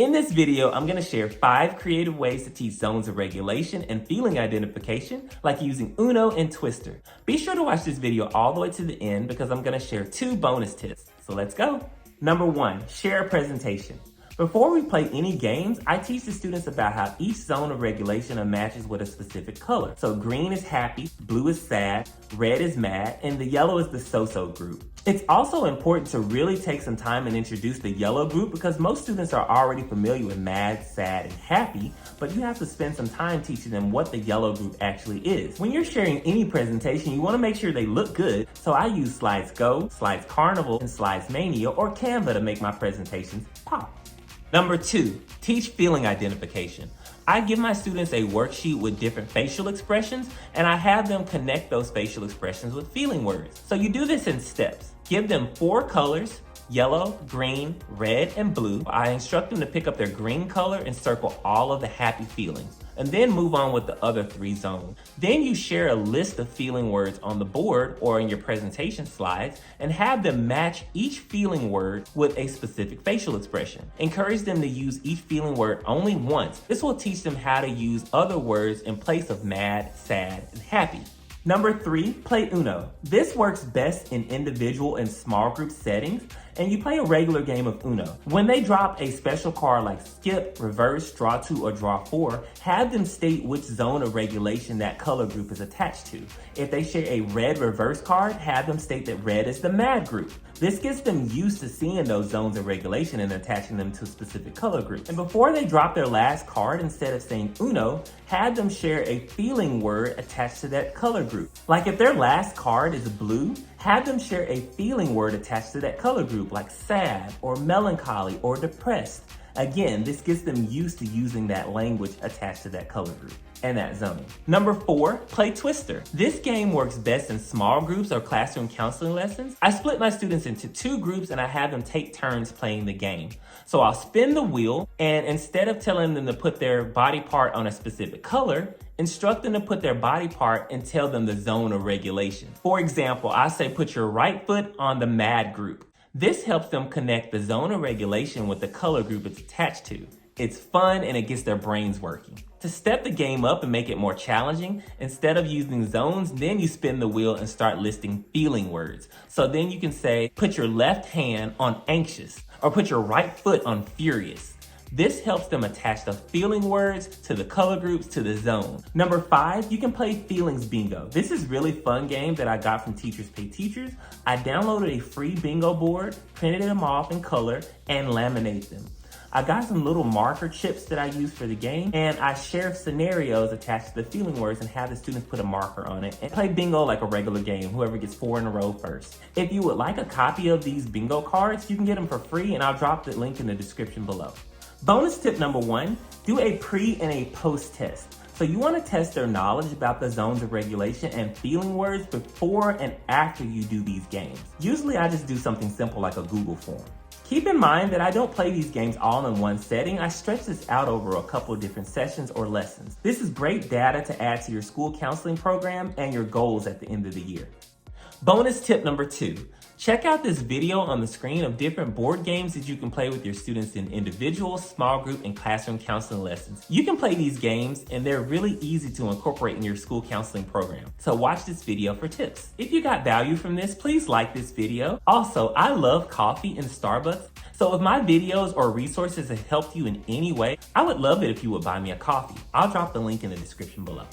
In this video, I'm gonna share 5 creative ways to teach zones of regulation and feeling identification, like using Uno and Twister. Be sure to watch this video all the way to the end because I'm gonna share 2 bonus tips. So let's go. Number 1, share a presentation. Before we play any games, I teach the students about how each zone of regulation matches with a specific color. So green is happy, blue is sad, red is mad, and the yellow is the so-so group. It's also important to really take some time and introduce the yellow group because most students are already familiar with mad, sad, and happy, but you have to spend some time teaching them what the yellow group actually is. When you're sharing any presentation, you want to make sure they look good, so I use Slides Go, Slides Carnival, and Slides Mania or Canva to make my presentations pop. Number 2, teach feeling identification. I give my students a worksheet with different facial expressions, and I have them connect those facial expressions with feeling words. So you do this in steps. Give them 4 colors, yellow, green, red, and blue. I instruct them to pick up their green color and circle all of the happy feelings, and then move on with the other 3 zones. Then you share a list of feeling words on the board or in your presentation slides and have them match each feeling word with a specific facial expression. Encourage them to use each feeling word only once. This will teach them how to use other words in place of mad, sad, and happy. Number 3, play Uno. This works best in individual and small group settings, and you play a regular game of Uno. When they drop a special card like skip, reverse, draw 2, or draw 4, have them state which zone of regulation that color group is attached to. If they share a red reverse card, have them state that red is the mad group. This gets them used to seeing those zones of regulation and attaching them to specific color groups. And before they drop their last card, instead of saying Uno, have them share a feeling word attached to that color group. Like if their last card is blue, have them share a feeling word attached to that color group, like sad or melancholy or depressed. Again, this gets them used to using that language attached to that color group and that zone. Number 4, play Twister. This game works best in small groups or classroom counseling lessons. I split my students into 2 groups and I have them take turns playing the game. So I'll spin the wheel, and instead of telling them to put their body part on a specific color, instruct them to put their body part and tell them the zone of regulation. For example, I say put your right foot on the mad group. This helps them connect the zone of regulation with the color group it's attached to. It's fun and it gets their brains working. To step the game up and make it more challenging, instead of using zones, then you spin the wheel and start listing feeling words. So then you can say, put your left hand on anxious, or put your right foot on furious. This helps them attach the feeling words to the color groups to the zone. Number 5, you can play Feelings Bingo. This is really fun game that I got from Teachers Pay Teachers. I downloaded a free bingo board, printed them off in color, and laminated them. I got some little marker chips that I use for the game, and I share scenarios attached to the feeling words and have the students put a marker on it and play bingo like a regular game, whoever gets 4 in a row first. If you would like a copy of these bingo cards, you can get them for free, and I'll drop the link in the description below. Bonus tip number 1, do a pre and a post test. So you want to test their knowledge about the zones of regulation and feeling words before and after you do these games. Usually I just do something simple like a Google form. Keep in mind that I don't play these games all in one setting. I stretch this out over a couple of different sessions or lessons. This is great data to add to your school counseling program and your goals at the end of the year. Bonus tip number 2. Check out this video on the screen of different board games that you can play with your students in individual, small group, and classroom counseling lessons. You can play these games and they're really easy to incorporate in your school counseling program. So watch this video for tips. If you got value from this, please like this video. Also, I love coffee and Starbucks. So if my videos or resources have helped you in any way, I would love it if you would buy me a coffee. I'll drop the link in the description below.